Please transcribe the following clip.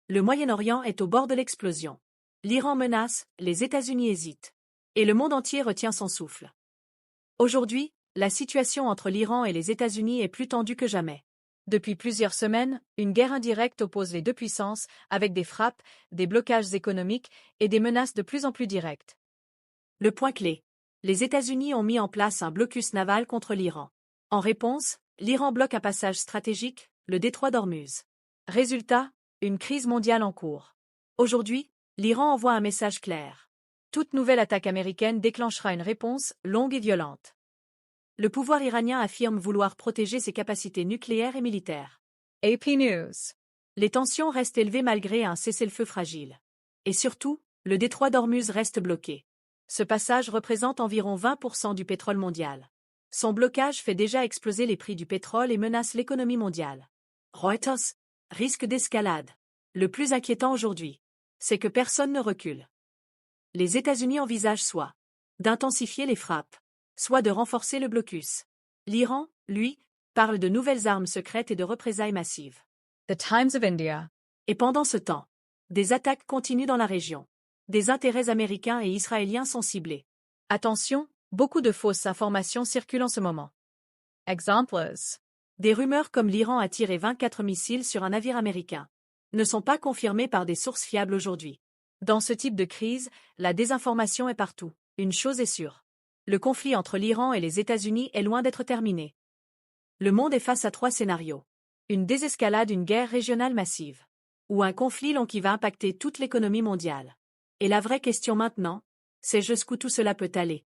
Le Moyen-Orient est au bord de l'explosion. L'Iran menace, les États-Unis hésitent. Et le monde entier retient son souffle. Aujourd'hui, la situation entre l'Iran et les États-Unis est plus tendue que jamais. Depuis plusieurs semaines, une guerre indirecte oppose les deux puissances, avec des frappes, des blocages économiques et des menaces de plus en plus directes. Le point clé. Les États-Unis ont mis en place un blocus naval contre l'Iran. En réponse, l'Iran bloque un passage stratégique, le détroit d'Ormuz. Résultat, une crise mondiale en cours. Aujourd'hui, l'Iran envoie un message clair. Toute nouvelle attaque américaine déclenchera une réponse longue et violente. Le pouvoir iranien affirme vouloir protéger ses capacités nucléaires et militaires. AP News. Les tensions restent élevées malgré un cessez-le-feu fragile. Et surtout, le détroit d'Ormuz reste bloqué. Ce passage représente environ 20% du pétrole mondial. Son blocage fait déjà exploser les prix du pétrole et menace l'économie mondiale. Reuters. Risque d'escalade. Le plus inquiétant aujourd'hui, c'est que personne ne recule. Les États-Unis envisagent soit d'intensifier les frappes, soit de renforcer le blocus. L'Iran, lui, parle de nouvelles armes secrètes et de représailles massives. The Times of India. Et pendant ce temps, des attaques continuent dans la région. Des intérêts américains et israéliens sont ciblés. Attention, beaucoup de fausses informations circulent en ce moment. Exemples. Des rumeurs comme l'Iran a tiré 24 missiles sur un navire américain ne sont pas confirmées par des sources fiables aujourd'hui. Dans ce type de crise, la désinformation est partout. Une chose est sûre. Le conflit entre l'Iran et les États-Unis est loin d'être terminé. Le monde est face à 3 scénarios. Une désescalade, une guerre régionale massive. Ou un conflit long qui va impacter toute l'économie mondiale. Et la vraie question maintenant, c'est jusqu'où tout cela peut aller.